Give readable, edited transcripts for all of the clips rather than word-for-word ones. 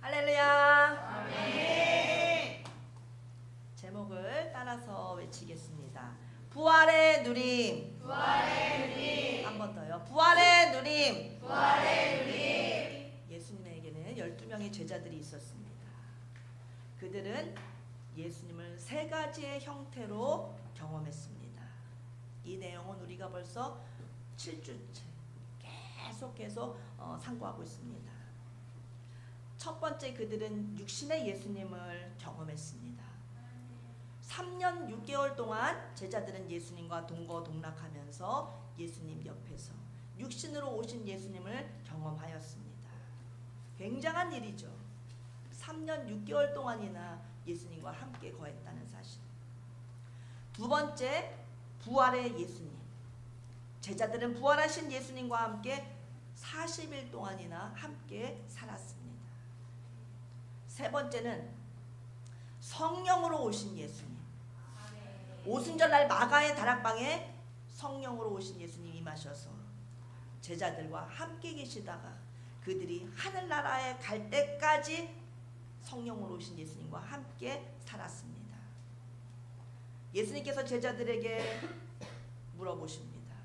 할렐루야. 아멘. 제목을 따라서 외치겠습니다. 부활의 누림. 부활의 누림. 한 번 더요. 부활의 누림. 부활의 누림. 예수님에게는 12명의 제자들이 있었습니다. 그들은 예수님을 세 가지의 형태로 경험했습니다. 이 내용은 우리가 벌써 7주째 계속 상고하고 있습니다. 첫 번째, 그들은 육신의 예수님을 경험했습니다. 3년 6개월 동안 제자들은 예수님과 동거동락하면서 예수님 옆에서 육신으로 오신 예수님을 경험하였습니다. 굉장한 일이죠. 3년 6개월 동안이나 예수님과 함께 거했다는 사실. 두 번째, 부활의 예수님. 제자들은 부활하신 예수님과 함께 40일 동안이나 함께 살았습니다. 세 번째는 성령으로 오신 예수님. 오순절날 마가의 다락방에 성령으로 오신 예수님이 임하셔서 제자들과 함께 계시다가 그들이 하늘나라에 갈 때까지 성령으로 오신 예수님과 함께 살았습니다. 예수님께서 제자들에게 물어보십니다.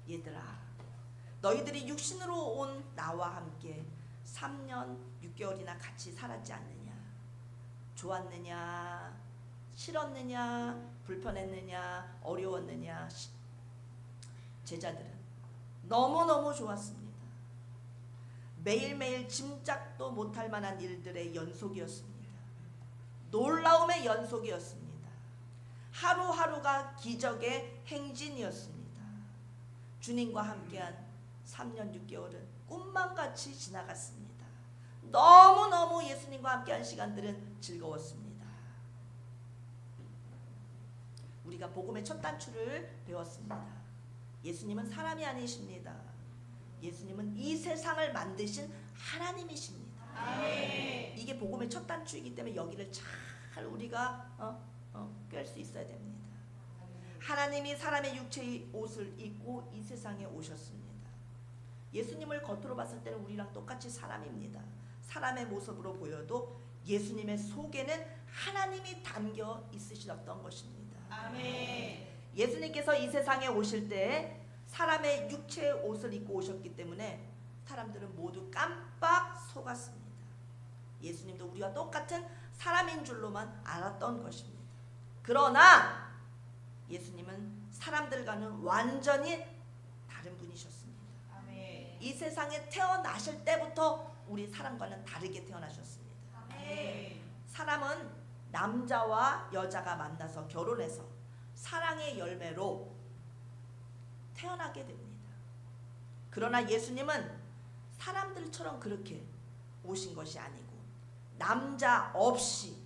얘들아, 너희들이 육신으로 온 나와 함께 3년 6개월이나 같이 살았지 않느냐? 좋았느냐? 싫었느냐? 불편했느냐? 어려웠느냐? 제자들은 너무너무 좋았습니다. 매일매일 짐작도 못할 만한 일들의 연속이었습니다. 놀라움의 연속이었습니다. 하루하루가 기적의 행진이었습니다. 주님과 함께한 3년 6개월은 꿈만같이 지나갔습니다. 너무너무 예수님과 함께한 시간들은 즐거웠습니다. 우리가 복음의 첫 단추를 배웠습니다. 예수님은 사람이 아니십니다. 예수님은 이 세상을 만드신 하나님이십니다. 아멘. 이게 복음의 첫 단추이기 때문에 여기를 잘 우리가 꿰 수 있어야 됩니다. 하나님이 사람의 육체의 옷을 입고 이 세상에 오셨습니다. 예수님을 겉으로 봤을 때는 우리랑 똑같이 사람입니다. 사람의 모습으로 보여도 예수님의 속에는 하나님이 담겨 있으셨던 것입니다. 아멘. 예수님께서 이 세상에 오실 때 사람의 육체의 옷을 입고 오셨기 때문에 사람들은 모두 깜빡 속았습니다. 예수님도 우리와 똑같은 사람인 줄로만 알았던 것입니다. 그러나 예수님은 사람들과는 완전히 다른 분이셨습니다. 아멘. 이 세상에 태어나실 때부터 우리 사람과는 다르게 태어나셨습니다. 아멘. 사람은 남자와 여자가 만나서 결혼해서 사랑의 열매로 태어나게 됩니다. 그러나 예수님은 사람들처럼 그렇게 오신 것이 아니고 남자 없이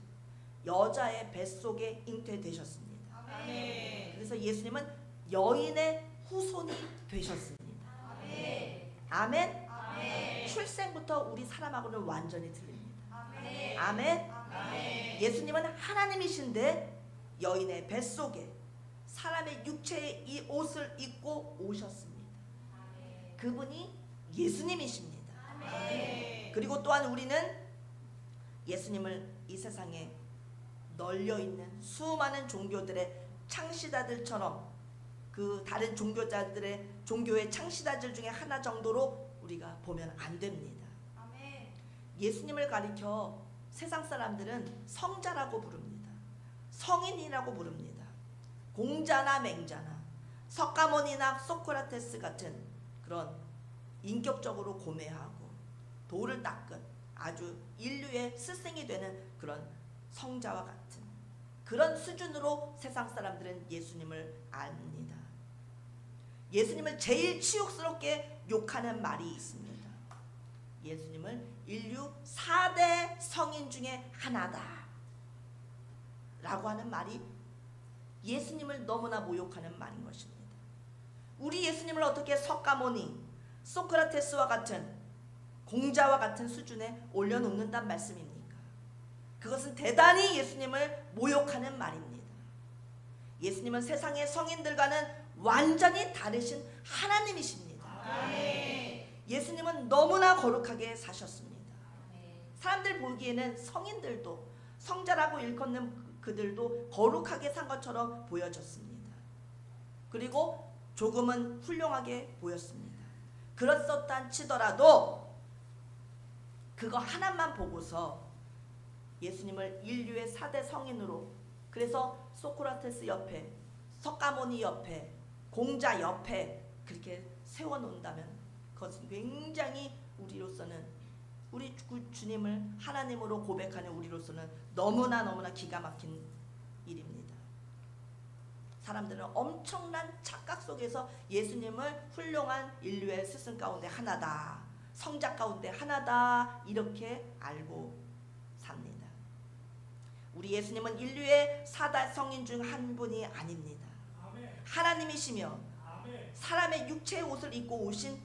여자의 뱃속에 잉태되셨습니다. 아멘. 그래서 예수님은 여인의 후손이 되셨습니다. 아멘. 아멘. 아멘. 출생부터 우리 사람하고는 완전히 틀립니다. 아멘. 아멘. 아멘. 예수님은 하나님이신데 여인의 뱃속에 사람의 육체의 이 옷을 입고 오셨습니다. 그분이 예수님이십니다. 아멘. 그리고 또한 우리는 예수님을 이 세상에 널려있는 수많은 종교들의 창시자들처럼 그 다른 종교의 창시자들 중에 하나 정도로 우리가 보면 안 됩니다. 아멘. 예수님을 가리켜 세상 사람들은 성자라고 부릅니다. 성인이라고 부릅니다. 공자나 맹자나 석가모니나 소크라테스 같은 그런 인격적으로 고매하고 도를 닦은 아주 인류의 스승이 되는 그런 성자와 같은 그런 수준으로 세상 사람들은 예수님을 압니다. 예수님을 제일 치욕스럽게 욕하는 말이 있습니다. 예수님을 인류 4대 성인 중에 하나다 라고 하는 말이 예수님을 너무나 모욕하는 말인 것입니다. 우리 예수님을 어떻게 석가모니, 소크라테스와 같은 공자와 같은 수준에 올려놓는단 말씀입니까? 그것은 대단히 예수님을 모욕하는 말입니다. 예수님은 세상의 성인들과는 완전히 다르신 하나님이십니다. 아멘. 예수님은 너무나 거룩하게 사셨습니다. 사람들 보기에는 성인들도 성자라고 일컫는 그들도 거룩하게 산 것처럼 보여졌습니다. 그리고 조금은 훌륭하게 보였습니다. 그렇었다 치더라도 그거 하나만 보고서 예수님을 인류의 4대 성인으로, 그래서 소크라테스 옆에, 석가모니 옆에, 공자 옆에 그렇게 세워놓는다면 그것은 굉장히 우리로서는, 우리 주님을 하나님으로 고백하는 우리로서는 너무나 기가 막힌 일입니다. 사람들은 엄청난 착각 속에서 예수님을 훌륭한 인류의 스승 가운데 하나다, 성자 가운데 하나다, 이렇게 알고 삽니다. 우리 예수님은 인류의 4대 성인 중 한 분이 아닙니다. 하나님이시며 사람의 육체의 옷을 입고 오신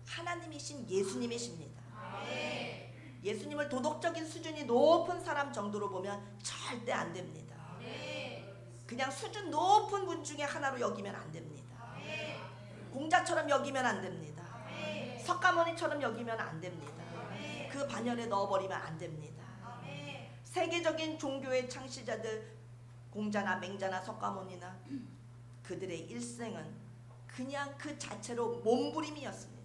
하나님이신 예수님이십니다. 예수님을 도덕적인 수준이 높은 사람 정도로 보면 절대 안 됩니다. 그냥 수준 높은 분 중에 하나로 여기면 안 됩니다. 공자처럼 여기면 안 됩니다. 석가모니처럼 여기면 안 됩니다. 그 반열에 넣어버리면 안 됩니다. 세계적인 종교의 창시자들, 공자나 맹자나 석가모니나 그들의 일생은 그냥 그 자체로 몸부림이었습니다.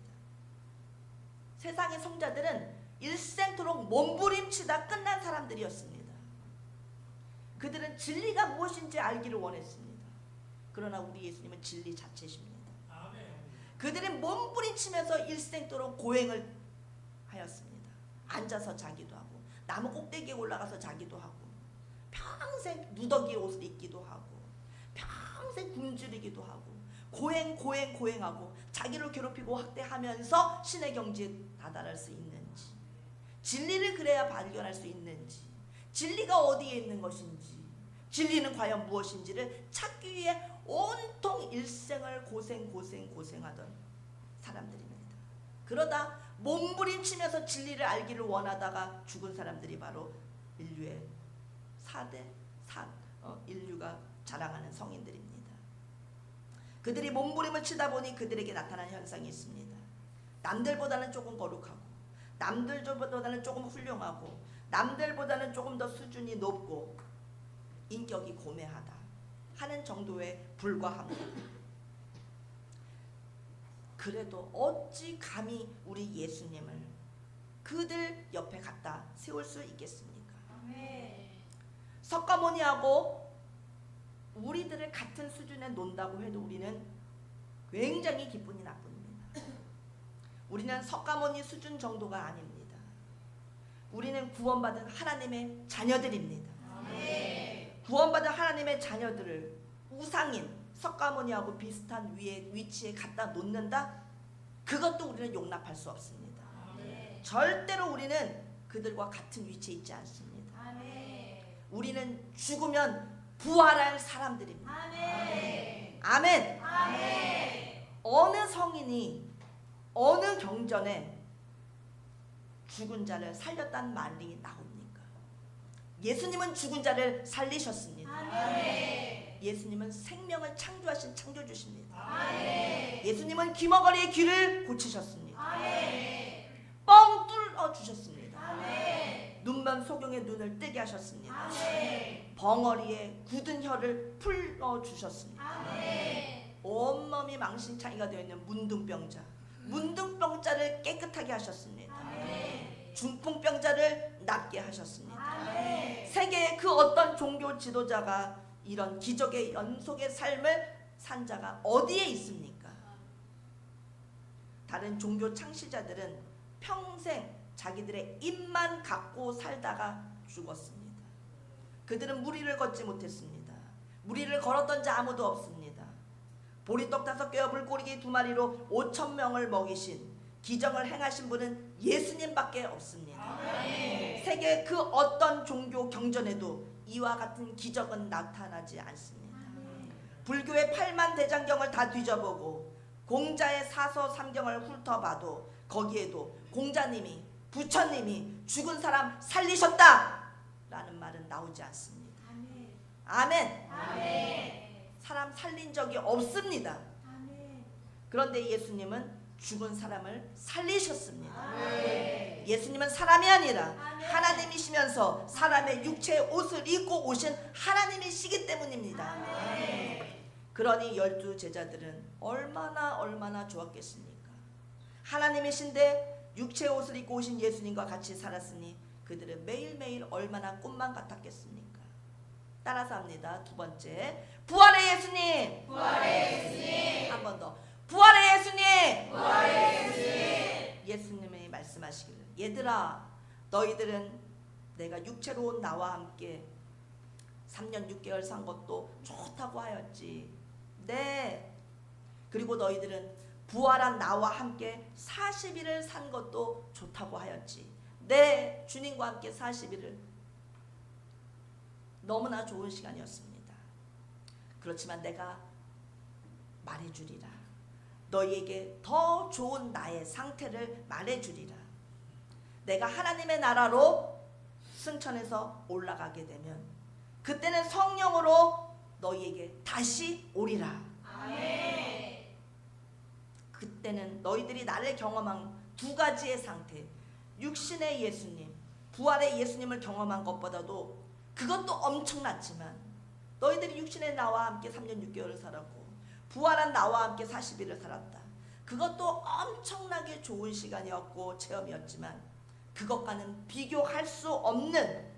세상의 성자들은 일생토록 몸부림치다 끝난 사람들이었습니다. 그들은 진리가 무엇인지 알기를 원했습니다. 그러나 우리 예수님은 진리 자체십니다. 그들은 몸부림치면서 일생토록 고행을 하였습니다. 앉아서 자기도 하고, 나무 꼭대기에 올라가서 자기도 하고, 평생 누더기 옷을 입기도 하고, 평생 굶주리기도 하고, 고행하고, 자기를 괴롭히고 학대하면서 신의 경지에 다다를 수 있는지, 진리를 그래야 발견할 수 있는지, 진리가 어디에 있는 것인지, 진리는 과연 무엇인지를 찾기 위해 온통 일생을 고생하던 사람들입니다. 그러다 몸부림치면서 진리를 알기를 원하다가 죽은 사람들이 바로 인류의 4대 인류가 자랑하는 성인들입니다. 그들이 몸부림을 치다 보니 그들에게 나타난 현상이 있습니다. 남들보다는 조금 거룩하고, 남들보다는 조금 훌륭하고, 남들보다는 조금 더 수준이 높고 인격이 고매하다 하는 정도에 불과합니다. 그래도 어찌 감히 우리 예수님을 그들 옆에 갖다 세울 수 있겠습니까? 석가모니하고 우리들을 같은 수준에 논다고 해도 우리는 굉장히 기분이 나쁩니다. 우리는 석가모니 수준 정도가 아닙니다. 우리는 구원받은 하나님의 자녀들입니다. 구원받은 하나님의 자녀들을 우상인 석가모니하고 비슷한 위치에 갖다 놓는다? 그것도 우리는 용납할 수 없습니다. 절대로 우리는 그들과 같은 위치에 있지 않습니다. 우리는 죽으면 부활할 사람들입니다. 아멘. 어느 성인이 어느 경전에 죽은 자를 살렸다는 말이 나옵니까? 예수님은 죽은 자를 살리셨습니다. 예수님은 생명을 창조하신 창조주십니다. 예수님은 귀머거리의 귀를 고치셨습니다. 뻥 뚫어 주셨습니다. 눈먼 소경의 눈을 뜨게 하셨습니다. 벙어리에 굳은 혀를 풀어 주셨습니다. 온몸이 망신창이가 되어 있는 문둥병자를 깨끗하게 하셨습니다. 중풍병자를 낫게 하셨습니다. 세계의 그 어떤 종교 지도자가 이런 기적의 연속의 삶을 산 자가 어디에 있습니까? 다른 종교 창시자들은 평생 자기들의 입만 갖고 살다가 죽었습니다. 그들은 무리를 걷지 못했습니다. 무리를 걸었던 자 아무도 없습니다. 보리떡 5개와 물고기 2마리로 5,000명을 먹이신 기적을 행하신 분은 예수님밖에 없습니다. 세계의 그 어떤 종교 경전에도 이와 같은 기적은 나타나지 않습니다. 불교의 8만 대장경을 다 뒤져보고 공자의 사서 3경을 훑어봐도 거기에도 공자님이, 부처님이 죽은 사람 살리셨다 라는 말은 나오지 않습니다. 아멘. 사람 살린 적이 없습니다. 그런데 예수님은 죽은 사람을 살리셨습니다. 예수님은 사람이 아니라 하나님이시면서 사람의 육체의 옷을 입고 오신 하나님이시기 때문입니다. 그러니 12 제자들은 얼마나 좋았겠습니까? 하나님이신데 육체의 옷을 입고 오신 예수님과 같이 살았으니 그들은 매일매일 얼마나 꿈만 같았겠습니까? 따라서 합니다. 두 번째, 부활의 예수님. 한 번 더, 부활의 예수님. 예수님이 말씀하시기를, 얘들아, 너희들은 내가 육체로 온 나와 함께 3년 6개월 산 것도 좋다고 하였지. 네. 그리고 너희들은 부활한 나와 함께 40일을 산 것도 좋다고 하였지. 네. 주님과 함께 40일을, 너무나 좋은 시간이었습니다. 그렇지만 내가 말해주리라. 너희에게 더 좋은 나의 상태를 말해주리라. 내가 하나님의 나라로 승천해서 올라가게 되면 그때는 성령으로 너희에게 다시 오리라. 그때는 너희들이 나를 경험한 두 가지의 상태, 육신의 예수님, 부활의 예수님을 경험한 것보다도 그것도 엄청났지만, 너희들이 육신의 나와 함께 3년 6개월을 살았고 부활한 나와 함께 40일을 살았다. 그것도 엄청나게 좋은 시간이었고 체험이었지만 그것과는 비교할 수 없는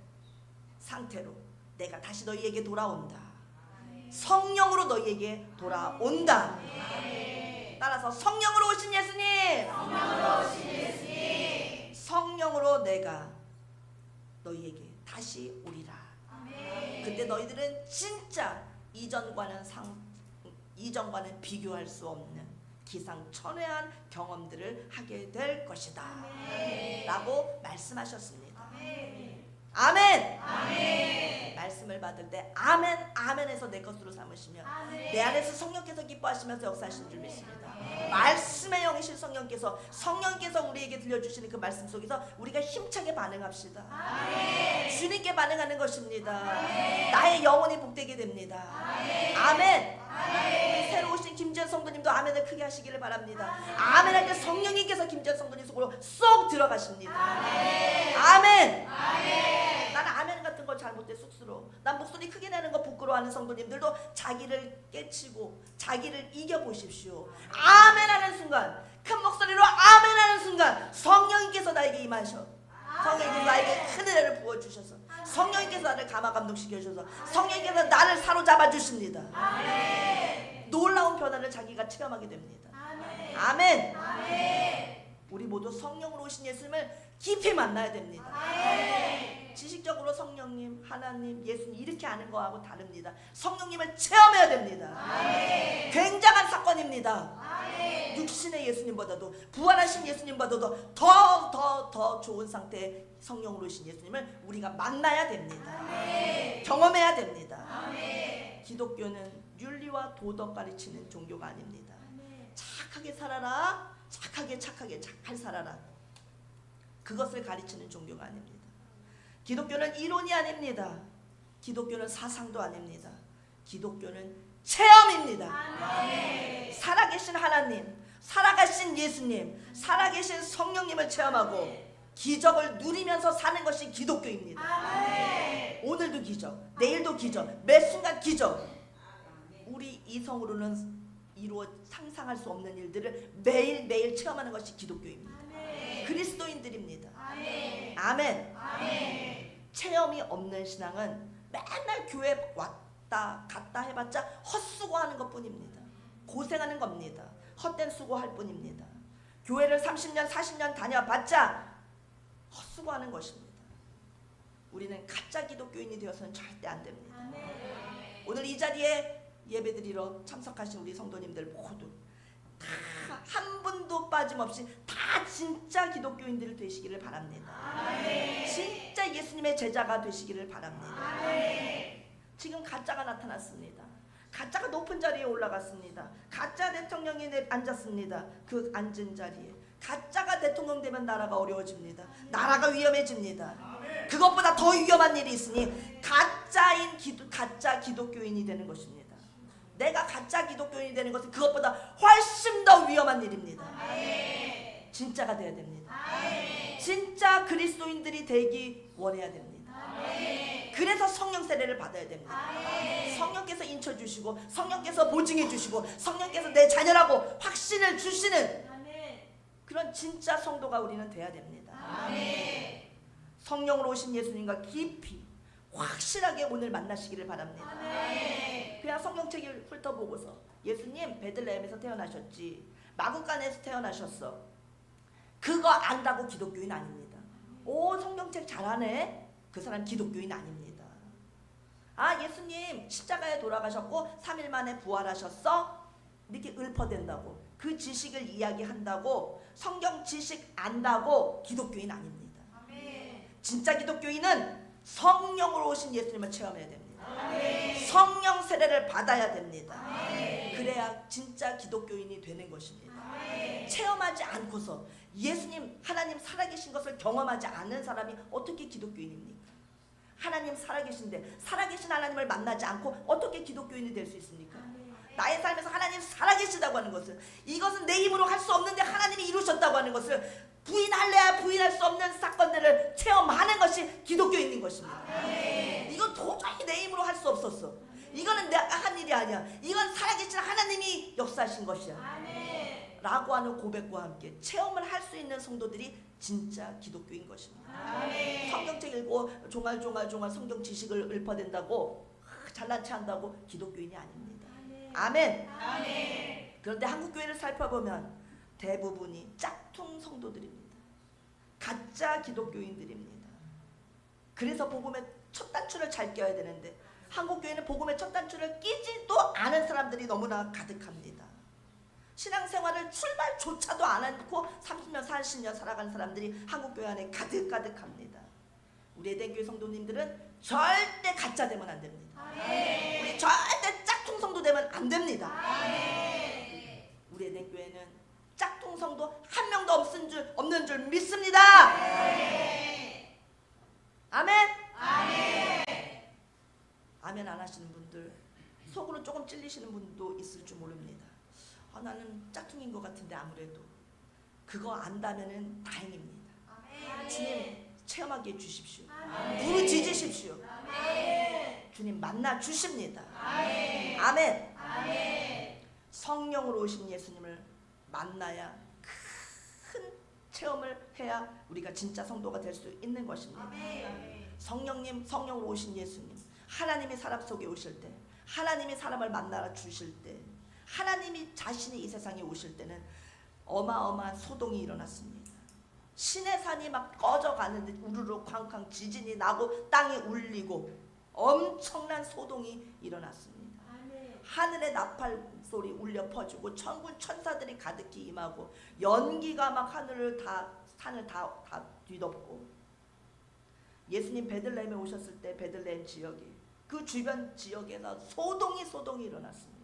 상태로 내가 다시 너희에게 돌아온다. 성령으로 너희에게 돌아온다. 따라서 성령으로 오신 예수님, 성령으로 내가 너희에게 다시 오리라. 그때 너희들은 진짜 이전과는 비교할 수 없는 기상천외한 경험들을 하게 될 것이다. 라고 말씀하셨습니다. 아멘. 말씀을 받을 때 아멘, 아멘에서 내 것으로 삼으시면 내 안에서 성령께서 기뻐하시면서 역사하시는 줄 믿습니다. 말씀의 영이신 성령께서 우리에게 들려주시는 그 말씀 속에서 우리가 힘차게 반응합시다. 주님께 반응하는 것입니다. 나의 영혼이 복되게 됩니다. 아멘. 새로 오신 김지현 성도님도 아멘을 크게 하시기를 바랍니다. 아멘 할 때 성령님께서 김지현 성도님 속으로 쏙 들어가십니다. 아멘. 나는 아멘 같은 거 잘 못해, 쑥스러워. 난 목소리 크게 내는 거 부끄러워하는 성도님들도 자기를 깨치고 자기를 이겨보십시오. 아멘 하는 순간, 큰 목소리로 아멘 하는 순간 성령님께서 나에게 임하셔. 성령님께서 나에게 큰 은혜를 부어주셔서, 성령님께서 나를 감화감동시켜주셔서, 성령님께서 나를 사로잡아 주십니다. 놀라운 변화를 자기가 체험하게 됩니다. 아멘. 우리 모두 성령으로 오신 예수님을 깊이 만나야 됩니다. 지식적으로 성령님, 하나님, 예수님 이렇게 아는 거하고 다릅니다. 성령님을 체험해야 됩니다. 굉장한 사건입니다. 육신의 예수님보다도, 부활하신 예수님보다도 더 좋은 상태의 성령으로 오신 예수님을 우리가 만나야 됩니다. 경험해야 됩니다. 기독교는 윤리와 도덕 가르치는 종교가 아닙니다. 착하게 살아라, 착하게 잘 살아라, 그것을 가르치는 종교가 아닙니다. 기독교는 이론이 아닙니다. 기독교는 사상도 아닙니다. 기독교는 체험입니다. 살아계신 하나님, 살아가신 예수님, 살아계신 성령님을 체험하고 기적을 누리면서 사는 것이 기독교입니다. 오늘도 기적, 내일도 기적, 매 순간 기적. 우리 이성으로는 상상할 수 없는 일들을 매일매일 체험하는 것이 기독교입니다. 그리스도인들입니다. 아멘. 체험이 없는 신앙은 맨날 교회 왔다 갔다 해봤자 헛수고하는 것뿐입니다. 고생하는 겁니다. 헛된 수고할 뿐입니다. 교회를 30년 40년 다녀봤자 헛수고하는 것입니다. 우리는 가짜 기독교인이 되어서는 절대 안 됩니다. 오늘 이 자리에 예배드리러 참석하신 우리 성도님들 모두 다 한 분도 빠짐없이 다 진짜 기독교인들이 되시기를 바랍니다. 진짜 예수님의 제자가 되시기를 바랍니다. 지금 가짜가 나타났습니다. 가짜가 높은 자리에 올라갔습니다. 가짜 대통령이 앉았습니다. 그 앉은 자리에 가짜가 대통령 되면 나라가 어려워집니다. 나라가 위험해집니다. 그것보다 더 위험한 일이 있으니 가짜 기독교인이 되는 것입니다. 내가 가짜 기독교인이 되는 것은 그것보다 훨씬 더 위험한 일입니다. 진짜가 되어야 됩니다. 진짜 그리스도인들이 되기 원해야 됩니다. 그래서 성령 세례를 받아야 됩니다. 성령께서 인쳐주시고 성령께서 보증해주시고 성령께서 내 자녀라고 확신을 주시는 그런 진짜 성도가 우리는 돼야 됩니다. 성령으로 오신 예수님과 깊이 확실하게 오늘 만나시기를 바랍니다. 그냥 성경책을 훑어보고서 예수님 베들레헴에서 태어나셨지, 마구간에서 태어나셨어, 그거 안다고 기독교인 아닙니다. 오, 성경책 잘하네, 그 사람 기독교인 아닙니다. 아, 예수님 십자가에 돌아가셨고 3일 만에 부활하셨어, 이렇게 읊어댄다고 그 지식을 이야기한다고 성경 지식 안다고 기독교인 아닙니다. 진짜 기독교인은 성령으로 오신 예수님을 체험해야 됩니다. 성령 세례를 받아야 됩니다. 그래야 진짜 기독교인이 되는 것입니다. 체험하지 않고서 예수님 하나님 살아계신 것을 경험하지 않은 사람이 어떻게 기독교인입니까? 하나님 살아계신데 살아계신 하나님을 만나지 않고 어떻게 기독교인이 될 수 있습니까? 나의 삶에서 하나님 살아계시다고 하는 것을, 이것은 내 힘으로 할 수 없는데 하나님이 이루셨다고 하는 것을 부인할래야 부인할 수 없는 사건들을 체험하는 것이 기독교인인 것입니다. 이건 도저히 내 힘으로 할 수 없었어. 이거는 내가 한 일이 아니야. 이건 살아계신 하나님이 역사하신 것이야. 라고 하는 고백과 함께 체험을 할 수 있는 성도들이 진짜 기독교인 것입니다. 성경책 읽고 종알종알 성경 지식을 읊어댄다고 잘난 체 한다고 기독교인이 아닙니다. 아멘. 그런데 한국 교회를 살펴보면 대부분이 짝퉁 성도들입니다. 가짜 기독교인들입니다. 그래서 복음의 첫 단추를 잘 껴야 되는데 한국 교회는 복음의 첫 단추를 끼지도 않은 사람들이 너무나 가득합니다. 신앙생활을 출발조차도 안 않고 30년 40년 살아간 사람들이 한국 교회 안에 가득합니다. 우리 에덴교회 성도님들은 절대 가짜 되면 안 됩니다. 우리 절대 짝퉁 성도 되면 안 됩니다. 우리 에덴교회는 짝퉁 성도 한 명도 없는 줄 믿습니다. 아멘. 아멘 안 하시는 분들, 속으로 조금 찔리시는 분도 있을 줄 모릅니다. 아, 나는 짝퉁인 것 같은데 아무래도 그거 안다면은 다행입니다. 주님 체험하게 해주십시오. 부르짖으십시오. 주님 만나 주십니다. 아멘. 성령으로 오신 예수님을 만나야 큰 체험을 해야 우리가 진짜 성도가 될 수 있는 것입니다. 성령으로 오신 예수님, 하나님이 사람 속에 오실 때, 하나님이 사람을 만나 주실 때, 하나님이 자신이 이 세상에 오실 때는 어마어마한 소동이 일어났습니다. 신의 산이 막 꺼져가는데 우르르 쾅쾅 지진이 나고 땅이 울리고 엄청난 소동이 일어났습니다. 하늘의 나팔 소리 울려 퍼지고 천군 천사들이 가득히 임하고 연기가 막 산을 다 뒤덮고, 예수님 베들레헴에 오셨을 때 베들레헴 지역이 그 주변 지역에서 소동이 일어났습니다.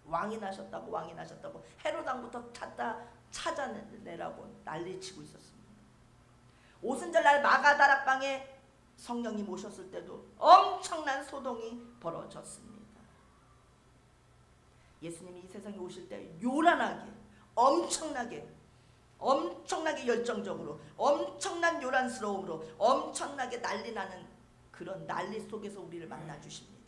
왕이 나셨다고 헤롯 왕부터 찾아내라고 난리치고 있었습니다. 오순절날 마가다락방에 성령이 모셨을 때도 엄청난 소동이 벌어졌습니다. 예수님이 이 세상에 오실 때 요란하게 엄청나게 열정적으로 엄청난 요란스러움으로 엄청나게 난리나는 그런 난리 속에서 우리를 만나 주십니다.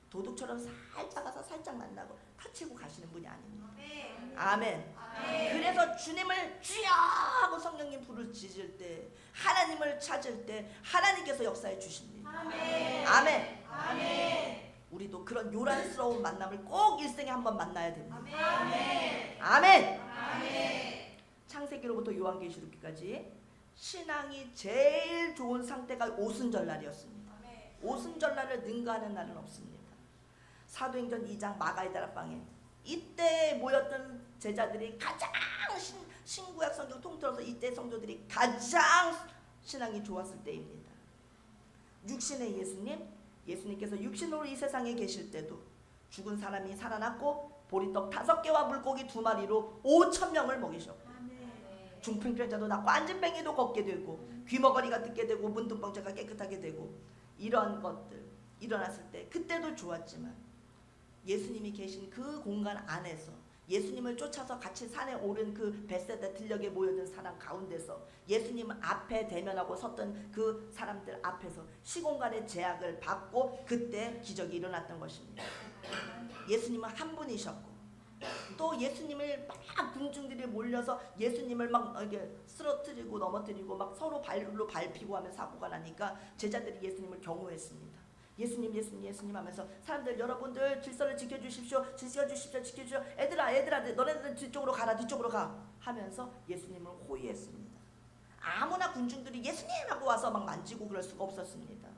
도둑처럼 살짝 가서 살짝 만나고 타치고 가시는 분이 아닙니다. 아멘. 그래서 주님을 주여 하고 성령님 부르짖을 때, 하나님을 찾을 때 하나님께서 역사해 주십니다. 아멘. 우리도 그런 요란스러운 만남을 꼭 일생에 한번 만나야 됩니다. 아멘. 창세기로부터 요한계시록기까지 신앙이 제일 좋은 상태가 오순절날이었습니다. 오순절날을 능가하는 날은 없습니다. 사도행전 2장 마가의 다락방에 이때 모였던 제자들이 가장 신구약 성경 통틀어서 이때 성도들이 가장 신앙이 좋았을 때입니다. 육신의 예수님께서 육신으로 이 세상에 계실 때도 죽은 사람이 살아났고 보리떡 5개와 물고기 2마리로 5,000명을 먹이셨고, 중풍병자도 낫고 안진뱅이도 걷게 되고 귀머거리가 듣게 되고 문둥병자가 깨끗하게 되고, 이런 것들 일어났을 때 그때도 좋았지만 예수님이 계신 그 공간 안에서 예수님을 쫓아서 같이 산에 오른 그 벳세다 들녘에 모여든 사람 가운데서 예수님 앞에 대면하고 섰던 그 사람들 앞에서 시공간의 제약을 받고 그때 기적이 일어났던 것입니다. 예수님은 한 분이셨고 또 예수님을 막 군중들이 몰려서 예수님을 막 이렇게 쓰러뜨리고 넘어뜨리고 막 서로 발로 밟히고 하면 사고가 나니까 제자들이 예수님을 경호했습니다. 예수님 예수님 예수님 하면서 사람들 여러분들 질서를 지켜주십시오. 지켜주십시오. 애들아 너네들 뒤쪽으로 가라 뒤쪽으로 가 하면서 예수님을 호위했습니다. 아무나 군중들이 예수님 하고 와서 막 만지고 그럴 수가 없었습니다.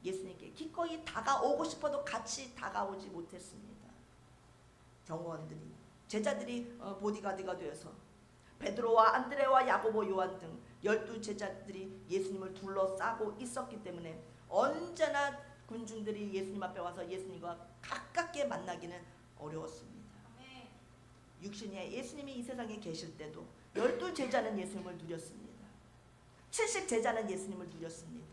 예수님께 기꺼이 다가오고 싶어도 같이 다가오지 못했습니다. 경호원들이 제자들이 보디가드가 되어서 베드로와 안드레와 야고보 요한 등 12제자들이 예수님을 둘러싸고 있었기 때문에 언제나 군중들이 예수님 앞에 와서 예수님과 가깝게 만나기는 어려웠습니다. 육신의 예수님이 이 세상에 계실 때도 12제자는 예수님을 누렸습니다. 70제자는 예수님을 누렸습니다.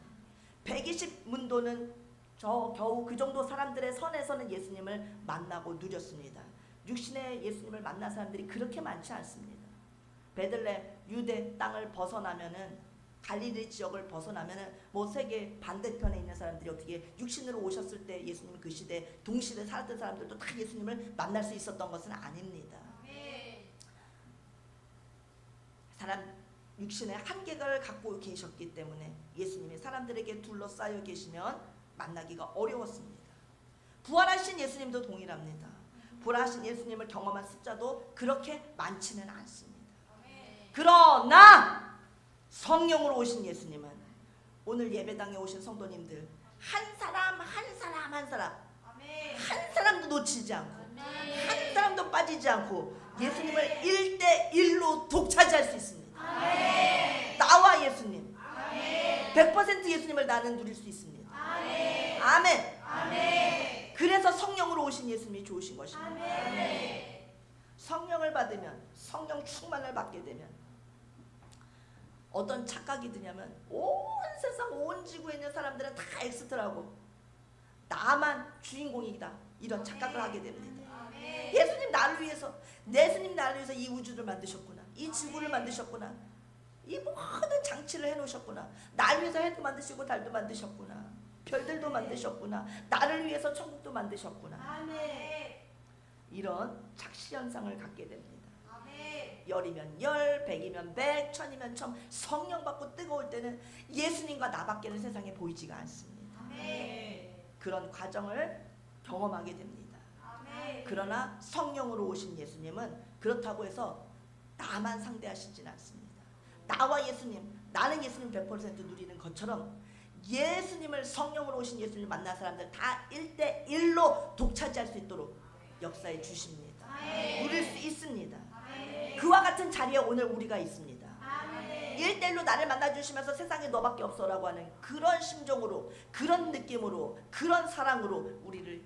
120문도는 겨우 그 정도 사람들의 선에서는 예수님을 만나고 누렸습니다. 육신의 예수님을 만난 사람들이 그렇게 많지 않습니다. 베들레 유대 땅을 벗어나면은 갈릴리 지역을 벗어나면은 뭐 세계 반대편에 있는 사람들이 어떻게 육신으로 오셨을 때 예수님 그 시대 동시대 살았던 사람들도 다 예수님을 만날 수 있었던 것은 아닙니다. 사람 육신의 한계를 갖고 계셨기 때문에 예수님이 사람들에게 둘러싸여 계시면 만나기가 어려웠습니다. 부활하신 예수님도 동일합니다. 부활하신 예수님을 경험한 숫자도 그렇게 많지는 않습니다. 그러나 성령으로 오신 예수님은 오늘 예배당에 오신 성도님들 한 사람 한 사람도 놓치지 않고 한 사람도 빠지지 않고 예수님을 1대1로 독차지할 수 있습니다. 나와 예수님 100% 예수님을 나는 누릴 수 있습니다. 아멘. 그래서 성령으로 오신 예수님이 좋으신 것입니다. 성령을 받으면 성령 충만을 받게 되면 어떤 착각이 드냐면 온 세상 온 지구에 있는 사람들은 다 엑스트라고 나만 주인공이다 이런 착각을 하게 됩니다. 예수님 나를 위해서 이 우주를 만드셨구나. 이 지구를 만드셨구나. 이 모든 장치를 해놓으셨구나. 나를 위해서 해도 만드시고 달도 만드셨구나. 별들도 만드셨구나. 나를 위해서 천국도 만드셨구나. 이런 착시현상을 갖게 됩니다. 열이면 열, 백이면 백, 천이면 천. 성령 받고 뜨거울 때는 예수님과 나밖에는 세상에 보이지가 않습니다. 그런 과정을 경험하게 됩니다. 그러나 성령으로 오신 예수님은 그렇다고 해서 나만 상대하시진 않습니다. 나와 예수님, 나는 예수님 100% 누리는 것처럼 예수님을 성령으로 오신 예수님을 만난 사람들 다 1대1로 독차지할 수 있도록 역사해 주십니다. 누릴 수 있습니다. 그와 같은 자리에 오늘 우리가 있습니다. 1대1로 나를 만나주시면서 세상에 너밖에 없어라고 하는 그런 심정으로 그런 느낌으로 그런 사랑으로 우리를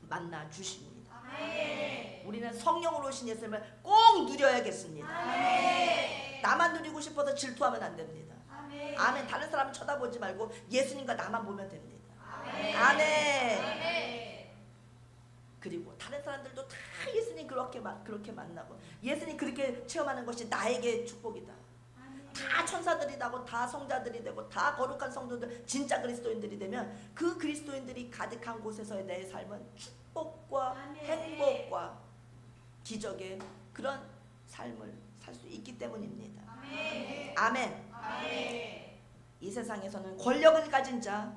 만나주십니다. 우리는 성령으로 오신 예수님을 꼭 누려야겠습니다. 나만 누리고 싶어서 질투하면 안 됩니다. 아멘. 다른 사람을 쳐다보지 말고 예수님과 나만 보면 됩니다. 아멘. 그리고 다른 사람들도 다 예수님 그렇게 만나고 예수님 그렇게 체험하는 것이 나에게 축복이다. 다 천사들이 되고 다 성자들이 되고 다 거룩한 성도들 진짜 그리스도인들이 되면 그 그리스도인들이 가득한 곳에서의 내 삶은 축복과 행복과 기적의 그런 삶을 살 수 있기 때문입니다. 아멘. 이 세상에서는 권력을 가진 자,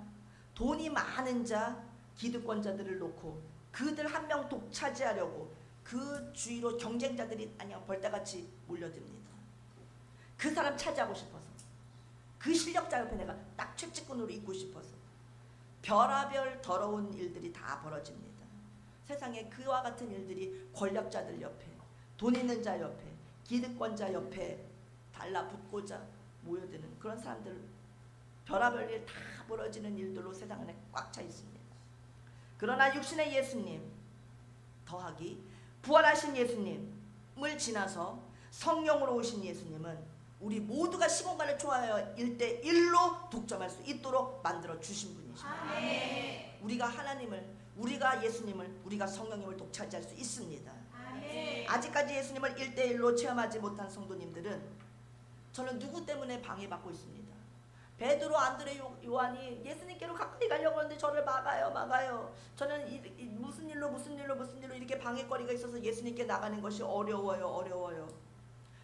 돈이 많은 자, 기득권자들을 놓고 그들 한 명 독차지하려고 그 주위로 경쟁자들이 벌떼같이 몰려듭니다. 그 사람 차지하고 싶어서 그 실력자 옆에 내가 딱 채찍꾼으로 있고 싶어서 별하별 더러운 일들이 다 벌어집니다. 세상에 그와 같은 일들이 권력자들 옆에 돈 있는 자 옆에 기득권자 옆에 달라붙고자 모여드는 그런 사람들 별하별 일 다 벌어지는 일들로 세상 안에 꽉 차 있습니다. 그러나 육신의 예수님 더하기 부활하신 예수님을 지나서 성령으로 오신 예수님은 우리 모두가 시공간을 초월하여 1대1로 독점할 수 있도록 만들어 주신 분이십니다. 우리가 하나님을, 우리가 예수님을, 우리가 성령님을 독차지할 수 있습니다. 아직까지 예수님을 1대1로 체험하지 못한 성도님들은 저는 누구 때문에 방해받고 있습니다. 베드로, 안드레, 요한이 예수님께로 가까이 가려고 하는데 저를 막아요. 저는 무슨 일로 이렇게 방해거리가 있어서 예수님께 나가는 것이 어려워요.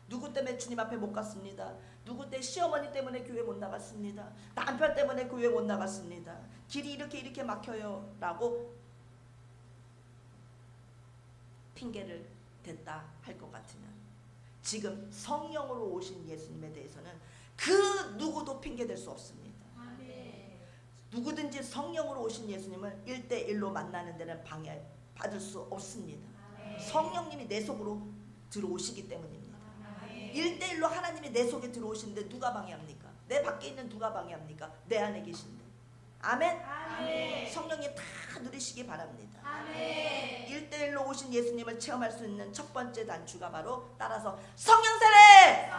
누구 때문에 주님 앞에 못 갔습니다. 누구 때문에 시어머니 때문에 교회 못 나갔습니다. 남편 때문에 교회 못 나갔습니다. 길이 이렇게 막혀요 라고 핑계를 댔다 할 것 같으면 지금 성령으로 오신 예수님에 대해서는 그 누구도 핑계댈 수 없습니다. 누구든지 성령으로 오신 예수님을 1대1로 만나는 데는 방해받을 수 없습니다. 성령님이 내 속으로 들어오시기 때문입니다. 1대1로 하나님이 내 속에 들어오시는데 누가 방해합니까? 내 밖에 있는 누가 방해합니까? 내 안에 계신데. 아멘? 성령님 다 누리시기 바랍니다. 1대1로 오신 예수님을 체험할 수 있는 첫 번째 단추가 바로 따라서 성령 세례!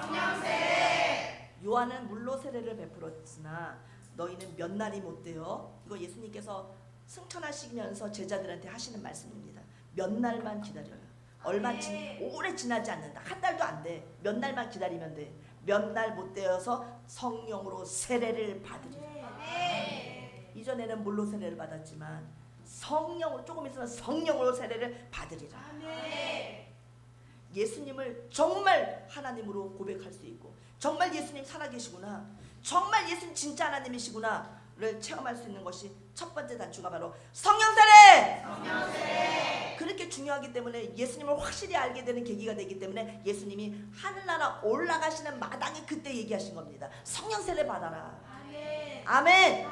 요한은 물로 세례를 베풀었으나 너희는 몇 날이 못 돼요. 이거 예수님께서 승천하시면서 제자들한테 하시는 말씀입니다. 몇 날만 기다려요. 오래 지나지 않는다. 한 달도 안 돼. 몇 날만 기다리면 돼. 몇 날 못 되어서 성령으로 세례를 받으리라. 이전에는 물로 세례를 받았지만 성령으로 조금 있으면 성령으로 세례를 받으리라. 예수님을 정말 하나님으로 고백할 수 있고 정말 예수님 살아계시구나, 정말 예수님 진짜 하나님이시구나를 체험할 수 있는 것이 첫 번째 단추가 바로 성령 세례! 그렇게 중요하기 때문에 예수님을 확실히 알게 되는 계기가 되기 때문에 예수님이 하늘나라 올라가시는 마당에 그때 얘기하신 겁니다. 성령 세례 받아라. 아멘.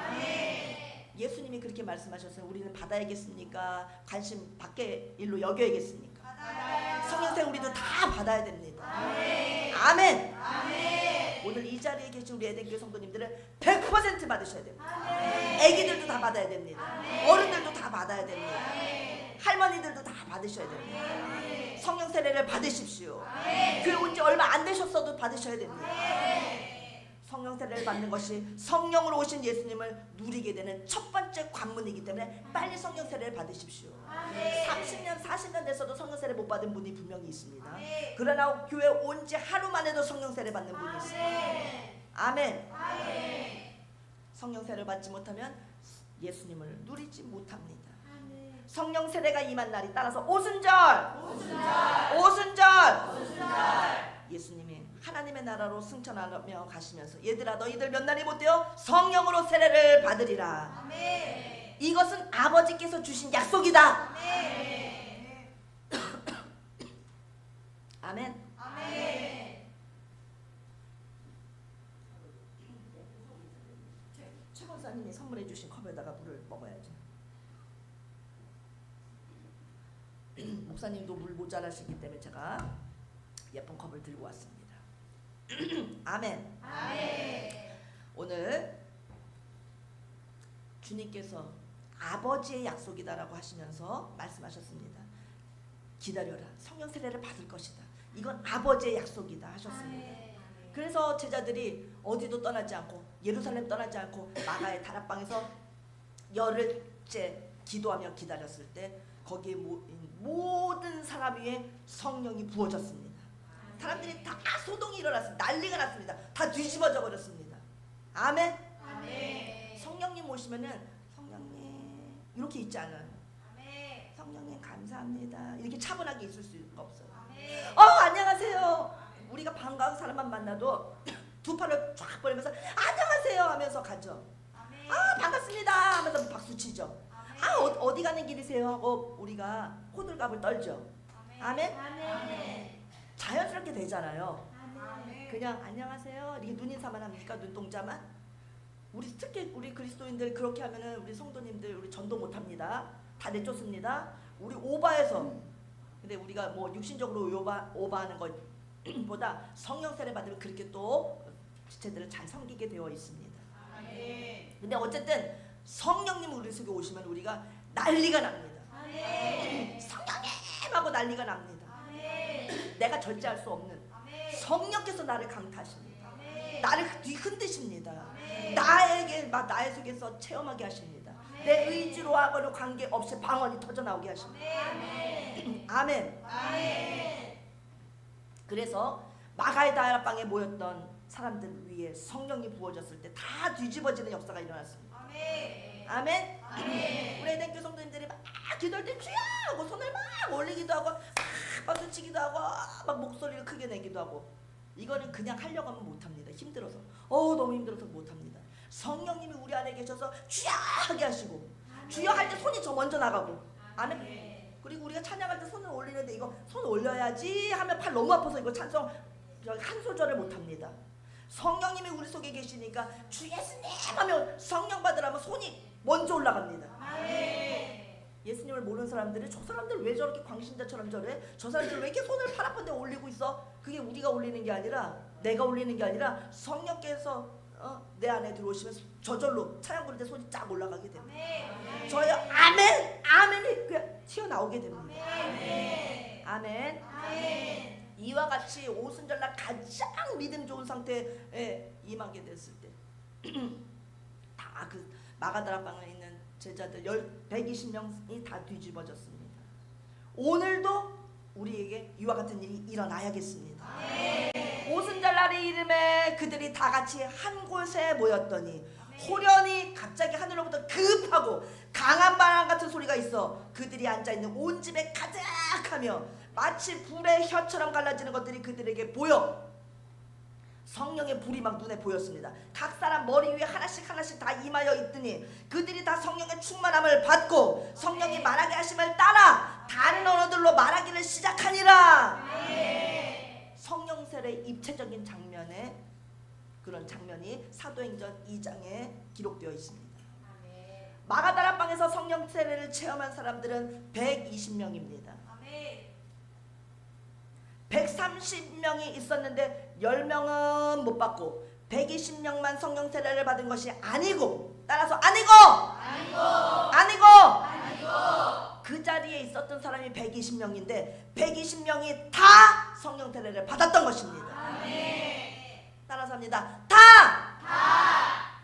예수님이 그렇게 말씀하셨어요. 우리는 받아야겠습니까? 관심 밖에 일로 여겨야겠습니까? 성령 세례 우리도 다 받아야 됩니다. 아멘. 오늘 이 자리에 계신 우리 에덴교회 성도님들은 100% 받으셔야 됩니다. 애기들도 다 받아야 됩니다. 어른들도 다 받아야 됩니다. 할머니들도 다 받으셔야 됩니다. 성령 세례를 받으십시오. 교회 온 지 얼마 안 되셨어도 받으셔야 됩니다. 성령 세례를 받는 것이 성령으로 오신 예수님을 누리게 되는 첫 번째 관문이기 때문에 빨리 성령 세례를 받으십시오. 30년, 40년 돼서도 성령 세례 못 받은 분이 분명히 있습니다. 그러나 교회 온 지 하루 만에도 성령 세례 받는 분이 있습니다. 아멘. 성령 세례를 받지 못하면 예수님을 누리지 못합니다. 성령 세례가 임한 날이 따라서 오순절. 예수님이 하나님의 나라로 승천하며 가시면서 얘들아 너희들 몇 날이 못 되어 성령으로 세례를 받으리라. 이것은 아버지께서 주신 약속이다. 아멘. 최 목사님이 선물해 주신 컵에다가 물을 먹어야죠. 목사님도 물 모자라시기 때문에 제가 예쁜 컵을 들고 왔습니다. 아멘. 오늘 주님께서 아버지의 약속이다라고 하시면서 말씀하셨습니다. 기다려라. 성령 세례를 받을 것이다. 이건 아버지의 약속이다 하셨습니다. 그래서 제자들이 어디도 떠나지 않고 예루살렘 떠나지 않고 마가의 다락방에서 열흘째 기도하며 기다렸을 때 거기에 모든 사람 위에 성령이 부어졌습니다. 사람들이 다 소동이 일어났습니다. 난리가 났습니다. 다 뒤집어져 버렸습니다. 아멘. 성령님 오시면은 성령님 이렇게 있지 않아요. 성령님 감사합니다. 이렇게 차분하게 있을 수가 없어요. 안녕하세요. 우리가 반가운 사람만 만나도 두 팔을 쫙 벌리면서 안녕하세요 하면서 가죠. 반갑습니다 하면서 박수 치죠. 어디 가는 길이세요 하고 우리가 호들갑을 떨죠. 아멘. 자연스럽게 되잖아요. 그냥 안녕하세요 이렇게 눈인사만 합니까? 눈동자만? 특히 우리 그리스도인들 그렇게 하면은 우리 성도님들 우리 전도 못합니다. 다 내쫓습니다. 우리 오바해서. 근데 우리가 뭐 육신적으로 오바하는 것보다 성령 세례 받으면 그렇게 또 지체들을 잘 섬기게 되어 있습니다. 근데 어쨌든 성령님 우리 속에 오시면 우리가 난리가 납니다. 성령님 하고 난리가 납니다. 내가 절제할 수 없는 성령께서 나를 강타하십니다. 나를 흔드십니다. 나의 속에서 체험하게 하십니다. 내 의지로 하거나 관계없이 방언이 터져나오게 하십니다. 아멘. 그래서 마가의 다락방에 모였던 사람들 위에 성령이 부어졌을 때 다 뒤집어지는 역사가 일어났습니다. 아멘. 우리 에덴교회 성도님들이 막 기도할 때 주여 하고 손을 막 올리기도 하고 막 박수치기도 하고 막 목소리를 크게 내기도 하고, 이거는 그냥 하려고 하면 못합니다. 힘들어서. 너무 힘들어서 못합니다. 성령님이 우리 안에 계셔서 주여 하게 하시고, 주여 할 때 손이 저 먼저 나가고. 아멘. 그리고 우리가 찬양할 때 손을 올리는데 이거 손 올려야지 하면 팔 너무 아파서 이거 찬송 한 소절을 못합니다. 성령님이 우리 속에 계시니까 주 예수님 하면 성령 받으라면 손이 먼저 올라갑니다. 예수님을 모르는 사람들이 저 사람들 왜 저렇게 광신자처럼 저래? 저 사람들 왜 이렇게 손을 팔 아픈데 올리고 있어? 그게 우리가 올리는 게 아니라, 내가 올리는 게 아니라 성령께서 내 안에 들어오시면 저절로 찬양 부를 때 손이 쫙 올라가게 됩니다. 저희 아멘이 그냥 튀어나오게 됩니다. 아멘. 이와 같이 오순절날 가장 믿음 좋은 상태에 임하게 됐을 때 다 그 마가다락방에 있는 제자들 120명이 다 뒤집어졌습니다. 오늘도 우리에게 이와 같은 일이 일어나야겠습니다. 오순절날의 이름에 그들이 다 같이 한 곳에 모였더니 호련히 갑자기 하늘로부터 급하고 강한 바람 같은 소리가 있어 그들이 앉아있는 온 집에 가득하며 마치 불의 혀처럼 갈라지는 것들이 그들에게 보여 성령의 불이 막 눈에 보였습니다. 각 사람 머리 위에 하나씩 다 임하여 있더니 그들이 다 성령의 충만함을 받고 성령이 말하게 하심을 따라 다른 언어들로 말하기를 시작하니라. 성령 세례의 입체적인 장면에 그런 장면이 사도행전 2장에 기록되어 있습니다. 마가다락방에서 성령 세례를 체험한 사람들은 120명입니다. 130명이 있었는데 10명은 못 받고 120명만 성령 세례를 받은 것이 아니고, 따라서 아니고 그 자리에 있었던 사람이 120명인데 120명이 다 성령 세례를 받았던 것입니다. 따라서 합니다.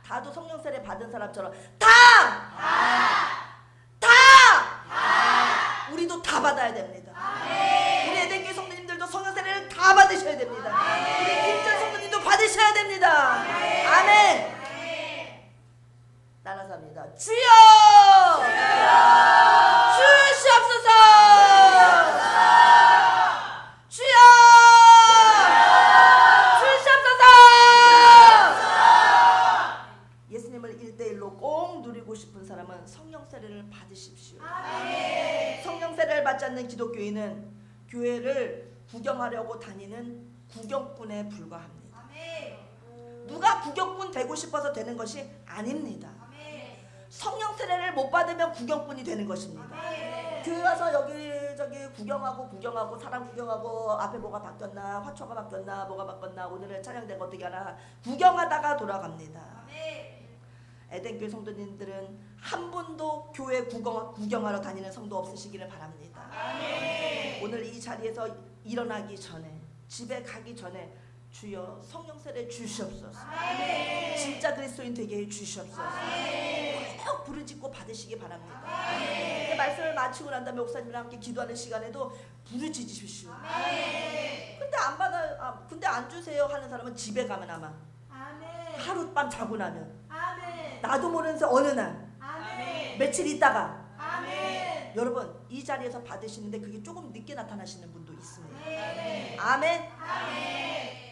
다도 성령 세례 받은 사람처럼 우리도 다 받아야 됩니다. 우리 에덴교회 성도님들도 성령 세례를 다 받으셔야 됩니다. 우리 김전 성도님도 받으셔야 됩니다. 아멘. 따라서 합니다. 주여 주시옵소서. 주여 주시옵소서. 예수님을 1대1로 꼭 누리고 싶은 사람은 성령 세례를 받으십시오. 성령 세례를 받지 않는 기독교인은 교회를 구경하려고 다니는 구경꾼에 불과합니다. 누가 구경꾼 되고 싶어서 되는 것이 아닙니다. 성령 세례를 못 받으면 구경꾼이 되는 것입니다. 교회 와서 여기저기 구경하고 사람 구경하고 앞에 뭐가 바뀌었나, 화초가 바뀌었나, 뭐가 바뀌었나, 오늘은 찬양된 거 어떻게 하나 구경하다가 돌아갑니다. 에덴교회 성도님들은 한 분도 교회 구경하러 다니는 성도 없으시기를 바랍니다. 오늘 이 자리에서 일어나기 전에, 집에 가기 전에 주여 성령 세례 주시옵소서. 진짜 그리스도인 되게 해 주시옵소서. 꼭 부르짖고 받으시기 바랍니다. 말씀을 마치고 난 다음에 목사님이랑 함께 기도하는 시간에도 부르짖으십시오. 근데 안 주세요 하는 사람은 집에 가면 아마 하룻밤 자고 나면 나도 모르는 새 어느 날 며칠 있다가 여러분 이 자리에서 받으시는데 그게 조금 늦게 나타나시는 분도 있습니다. 아멘.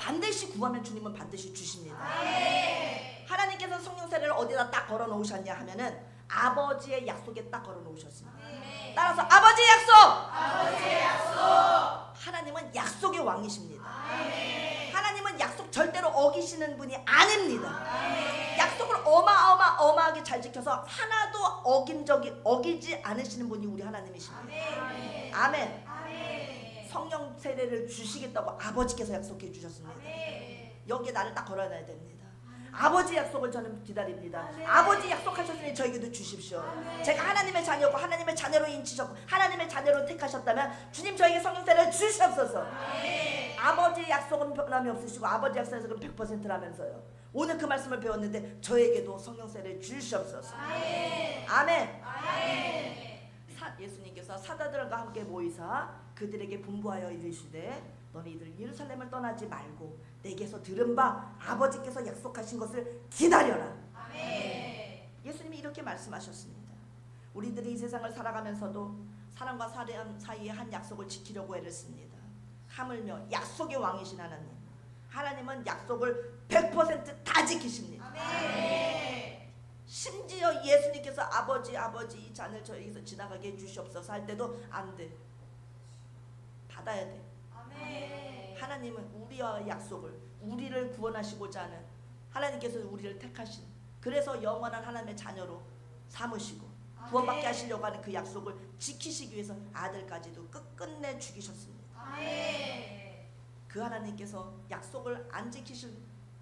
반드시 구하면 주님은 반드시 주십니다. 하나님께서 성령 세례를 어디다 딱 걸어 놓으셨냐 하면은 아버지의 약속에 딱 걸어 놓으셨습니다. 따라서 아버지의 약속. 하나님은 약속의 왕이십니다. 하나님은 약속 절대로 어기시는 분이 아닙니다. 약속을 어마어마하게 잘 지켜서 하나도 어기지 않으시는 분이 우리 하나님이십니다. 아멘. 성령 세례를 주시겠다고 아버지께서 약속해 주셨습니다. 여기에 나를 딱 걸어놔야 됩니다. 아버지 약속을 저는 기다립니다. 아버지 약속하셨으니 저에게도 주십시오. 제가 하나님의 자녀고 하나님의 자녀로 인치셨고 하나님의 자녀로 택하셨다면 주님 저에게 성령 세례를 주시옵소서. 아버지의 약속은 변함이 없으시고 아버지 약속에서 100%라면서요. 오늘 그 말씀을 배웠는데 저에게도 성령 세례를 주시옵소서. 아멘. 예수님께서 사도들과 함께 모이사 그들에게 분부하여 이르시되 너희들 예루살렘을 떠나지 말고 내게서 들은 바 아버지께서 약속하신 것을 기다려라. 아멘. 예수님이 이렇게 말씀하셨습니다. 우리들이 이 세상을 살아가면서도 사람과 사람 사이에 한 약속을 지키려고 애를 씁니다. 하물며 약속의 왕이신 하나님, 하나님은 약속을 100%다 지키십니다. 아멘. 심지어 예수님께서 아버지 이 잔을 저에게서 지나가게 해주시옵소서 할 때도 안 돼. 받아야 돼. 아멘. 하나님은 우리와 약속을, 우리를 구원하시고자 하는 하나님께서 우리를 택하신, 그래서 영원한 하나님의 자녀로 삼으시고 구원받게 하시려고 하는 그 약속을 지키시기 위해서 아들까지도 끝끝내 죽이셨습니다. 아멘. 그 하나님께서 약속을 안 지키실,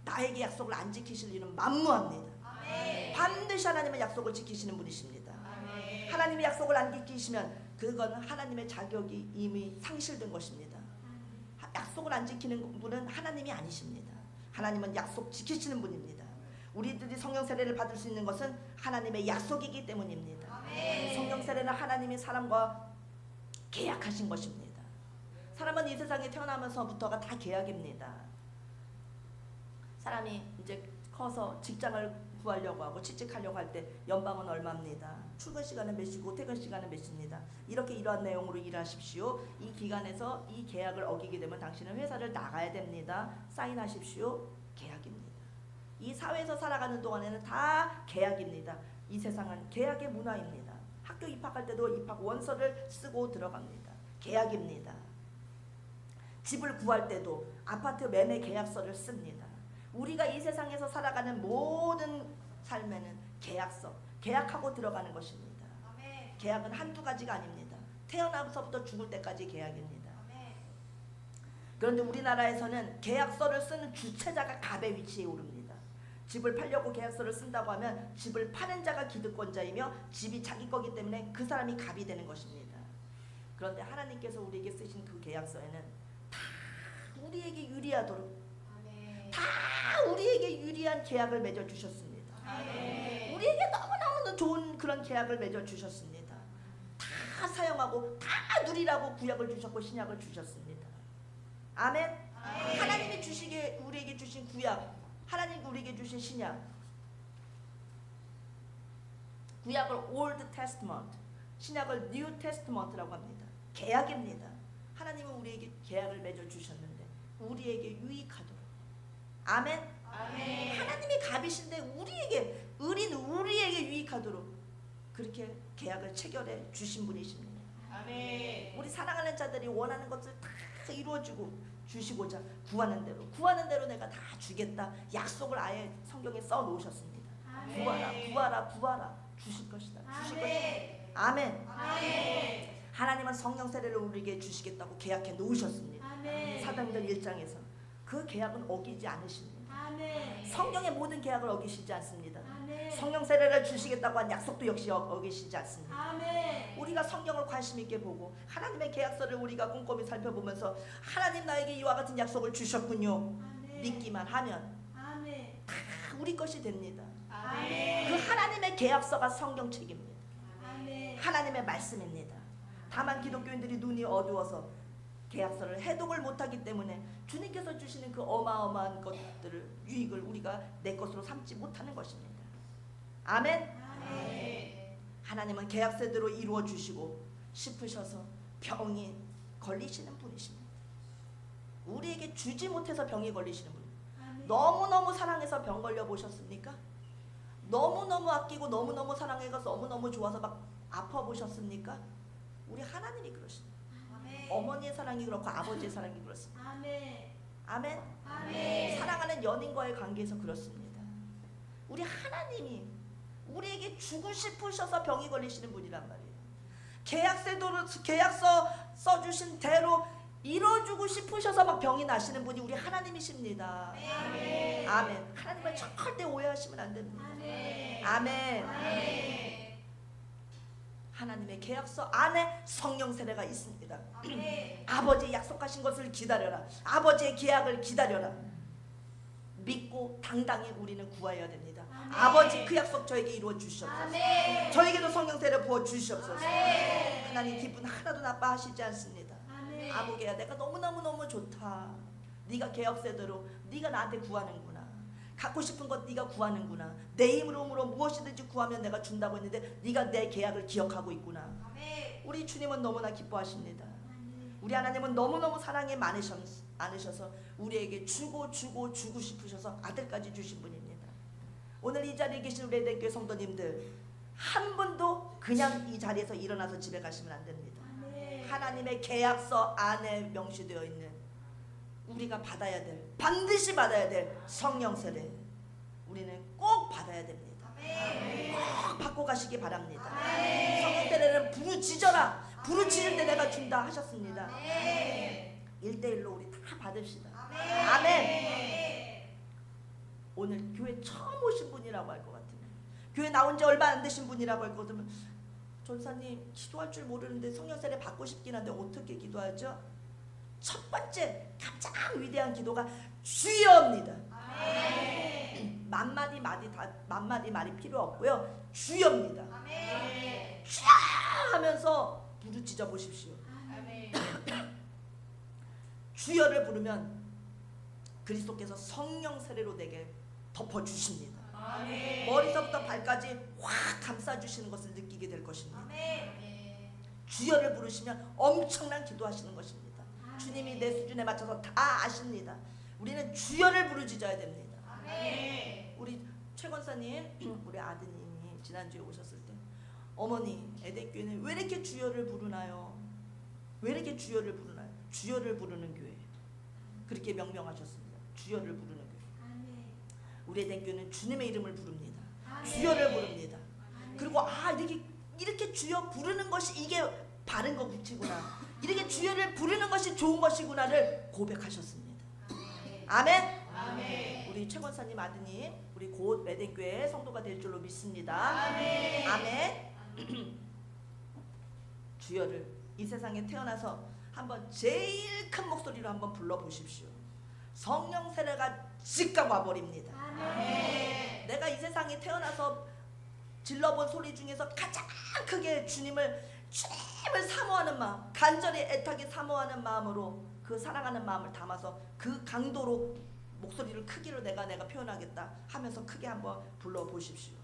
나에게 약속을 안 지키실 일은 만무합니다. 아멘. 반드시 하나님의 약속을 지키시는 분이십니다. 아멘. 하나님의 약속을 안 지키시면 그건 하나님의 자격이 이미 상실된 것입니다. 약속을 안 지키는 분은 하나님이 아니십니다. 하나님은 약속 지키시는 분입니다. 우리들이 성령 세례를 받을 수 있는 것은 하나님의 약속이기 때문입니다. 아멘. 성령 세례는 하나님이 사람과 계약하신 것입니다. 사람은 이 세상에 태어나면서부터가 다 계약입니다. 사람이 이제 커서 직장을 구하려고 하고 취직하려고 할 때 연방은 얼마입니다. 출근 시간은 몇 시고 퇴근 시간은 몇 시입니다. 이렇게 이러한 내용으로 일하십시오. 이 기간에서 이 계약을 어기게 되면 당신은 회사를 나가야 됩니다. 사인하십시오. 계약입니다. 이 사회에서 살아가는 동안에는 다 계약입니다. 이 세상은 계약의 문화입니다. 학교 입학할 때도 입학 원서를 쓰고 들어갑니다. 계약입니다. 집을 구할 때도 아파트 매매 계약서를 씁니다. 우리가 이 세상에서 살아가는 모든 삶에는 계약서, 계약하고 들어가는 것입니다. 아멘. 계약은 한두 가지가 아닙니다. 태어나서부터 죽을 때까지 계약입니다. 아멘. 그런데 우리나라에서는 계약서를 쓰는 주체자가 갑의 위치에 오릅니다. 집을 팔려고 계약서를 쓴다고 하면 집을 파는 자가 기득권자이며 집이 자기 거기 때문에 그 사람이 갑이 되는 것입니다. 그런데 하나님께서 우리에게 쓰신 그 계약서에는 다 우리에게 유리하도록 다 우리에게 유리한 계약을 맺어주셨습니다. 아멘. 우리에게 너무너무 좋은 그런 계약을 맺어주셨습니다. 다 사용하고 다 누리라고 구약을 주셨고 신약을 주셨습니다. 아멘. 아멘. 하나님이 주시게 우리에게 주신 구약, 하나님이 우리에게 주신 신약, 구약을 Old Testament, 신약을 New Testament라고 합니다. 계약입니다. 하나님은 우리에게 계약을 맺어주셨는데 우리에게 유익하도록. 아멘. 아멘. 하나님이 갑이신데 우리에게 유익하도록 그렇게 계약을 체결해 주신 분이십니다. 아멘. 우리 사랑하는 자들이 원하는 것을 다 이루어주고 주시고자 구하는 대로 내가 다 주겠다 약속을 아예 성경에 써 놓으셨습니다. 아멘. 구하라 주실 것이다. 주실 것이다. 아멘. 아멘. 하나님은 성령 세례를 우리에게 주시겠다고 계약해 놓으셨습니다. 아멘. 사도행전 1장에서 그 계약은 어기지 않으십니다. 아멘. 성경의 모든 계약을 어기시지 않습니다. 아멘. 성령 세례를 주시겠다고 한 약속도 역시 어기시지 않습니다. 아멘. 우리가 성경을 관심 있게 보고 하나님의 계약서를 우리가 꼼꼼히 살펴보면서 하나님 나에게 이와 같은 약속을 주셨군요. 아멘. 믿기만 하면 아멘. 다 우리 것이 됩니다. 아멘. 그 하나님의 계약서가 성경책입니다. 아멘. 하나님의 말씀입니다. 다만 기독교인들이 눈이 어두워서 계약서를 해독을 못하기 때문에 주님께서 주시는 그 어마어마한 것들을 유익을 우리가 내 것으로 삼지 못하는 것입니다. 아멘. 아멘. 하나님은 계약서대로 이루어 주시고 싶으셔서 병이 걸리시는 분이십니다. 우리에게 주지 못해서 병이 걸리시는 분. 아멘. 너무너무 사랑해서 병 걸려 보셨습니까? 너무너무 아끼고 너무너무 사랑해서 너무너무 좋아서 막 아파 보셨습니까? 우리 하나님이 그러십니다. 아멘. 어머니의 사랑이 그렇고 아버지의 사랑이 그렇습니다. 아멘. 아멘. 아멘. 사랑하는 연인과의 관계에서 그렇습니다. 우리 하나님이 우리에게 주고 싶으셔서 병이 걸리시는 분이란 말이에요. 계약서 써주신 대로 이뤄주고 싶으셔서 막 병이 나시는 분이 우리 하나님이십니다. 아멘. 아멘. 하나님을 절대 오해하시면 안 됩니다. 아멘. 아멘. 아멘. 하나님의 계약서 안에 성령 세례가 있습니다. 아멘. 아버지 약속하신 것을 기다려라. 아버지의 계약을 기다려라. 믿고 당당히 우리는 구해야 됩니다. 아버지 그 약속 저에게 이루어 주시옵소서. 아멘. 저에게도 성령 세례 부어 주시옵소서. 아멘. 하나님 기분 하나도 나빠하시지 않습니다. 아멘. 아버지야 내가 너무너무 좋다. 네가 계약세대로 네가 나한테 구하는구나. 갖고 싶은 것 네가 구하는구나. 내 힘으로 무엇이든지 구하면 내가 준다고 했는데 네가 내 계약을 기억하고 있구나. 아멘. 우리 주님은 너무나 기뻐하십니다. 우리 하나님은 너무너무 사랑이 많으셔서 우리에게 주고 싶으셔서 아들까지 주신 분입니다. 오늘 이 자리에 계신 우리 에덴교회 성도님들 한 분도 그냥 이 자리에서 일어나서 집에 가시면 안 됩니다. 아멘. 하나님의 계약서 안에 명시되어 있는 우리가 받아야 될, 반드시 받아야 될 성령 세례 우리는 꼭 받아야 됩니다. 아멘. 꼭 받고 가시기 바랍니다. 아멘. 성령 세례는 부르짖어라, 부르짖을 때 내가 준다 하셨습니다. 아멘. 1대1로 우리 다 받읍시다. 아멘. 아멘. 오늘 교회 처음 오신 분이라고 할 것 같으면, 교회 나온 지 얼마 안 되신 분이라고 할 것 같으면, 전사님 기도할 줄 모르는데 성령 세례 받고 싶긴 한데 어떻게 기도하죠? 첫 번째 가장 위대한 기도가 주여입니다. 아멘. 만마디 말이 필요 없고요. 주여입니다. 아멘. 주여 하면서 부르짖어 보십시오. 아멘. 주여를 부르면 그리스도께서 성령 세례로 내게 덮어 주십니다. 아멘. 머리서부터 발까지 확 감싸 주시는 것을 느끼게 될 것입니다. 아멘. 주여를 부르시면 엄청난 기도하시는 것입니다. 주님이 내 수준에 맞춰서 다 아십니다. 우리는 주여를 부르짖어야 됩니다. 아멘. 우리 최 권사님, 우리 아드님이 지난주에 오셨을 때 어머니 에덴교회는 왜 이렇게 주여를 부르나요? 왜 이렇게 주여를 부르나요? 주여를 부르는 교회, 그렇게 명명하셨습니다. 주여를 부르는 교회. 아멘. 우리 에덴교회는 주님의 이름을 부릅니다. 아멘. 주여를 부릅니다. 아멘. 그리고 이렇게 주여 부르는 것이 이게 바른 것이구나, 이렇게 주여를 부르는 것이 좋은 것이구나를 고백하셨습니다. 아멘. 아멘. 우리 최 권사님 아드님, 우리 곧 에덴교회 성도가 될 줄로 믿습니다. 아멘. 아멘. 주여를 이 세상에 태어나서 한번 제일 큰 목소리로 한번 불러보십시오. 성령 세례가 즉각 와버립니다. 아멘. 내가 이 세상에 태어나서 질러본 소리 중에서 가장 크게 주님을 사모하는 마음, 간절히 애타게 사모하는 마음으로 그 사랑하는 마음을 담아서 그 강도로 목소리를 크기로 내가 표현하겠다 하면서 크게 한번 불러보십시오.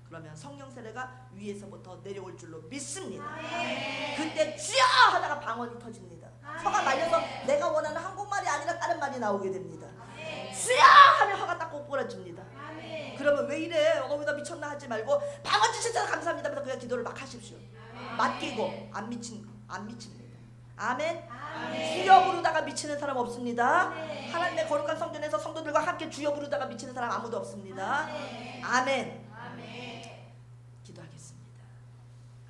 그러면 성령 세례가 위에서부터 내려올 줄로 믿습니다. 아멘. 그때 주여 하다가 방언이 터집니다. 혀가 말려서 내가 원하는 한국말이 아니라 다른 말이 나오게 됩니다. 아멘. 주여 하면 혀가 딱 꼬꾸라집니다. 아멘. 그러면 왜 이래? 나 미쳤나 하지 말고 방언 주셔서 감사합니다 하면서 그냥 기도를 막 하십시오. 맡기고 안 미칩니다. 아멘. 아멘. 주여 부르다가 미치는 사람 없습니다. 아멘. 하나님의 거룩한 성전에서 성도들과 함께 주여 부르다가 미치는 사람 아무도 없습니다. 아멘. 아멘. 아멘. 기도하겠습니다.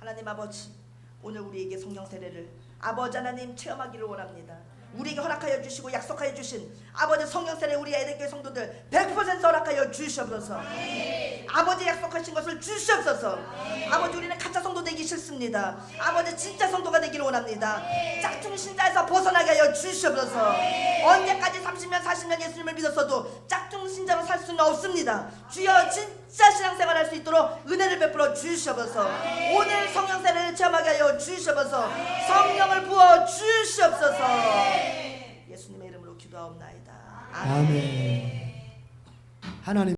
하나님 아버지, 오늘 우리에게 성령 세례를 아버지 하나님 체험하기를 원합니다. 우리에게 허락하여 주시고 약속하여 주신 아버지 성령 세례 우리 에덴교회 성도들 100% 허락하여 주시옵소서. 아버지 약속하신 것을 주시옵소서. 아버지 우리는 가짜 성도 되기 싫습니다. 아버지 진짜 성도가 되기를 원합니다. 짝퉁 신자에서 벗어나게 하여 주시옵소서. 언제까지 30년 40년 예수님을 믿었어도 짝퉁 신자로 살 수는 없습니다. 주여 진짜 신앙생활 할 수 있도록 은혜를 베풀어 주시옵소서. 오늘 성령 세례를 체험하게 하여 주시옵소서. 성령을 부어 주시옵소서. 예수님의 이름으로 기도하옵나이다. 아멘. 아멘. 하나님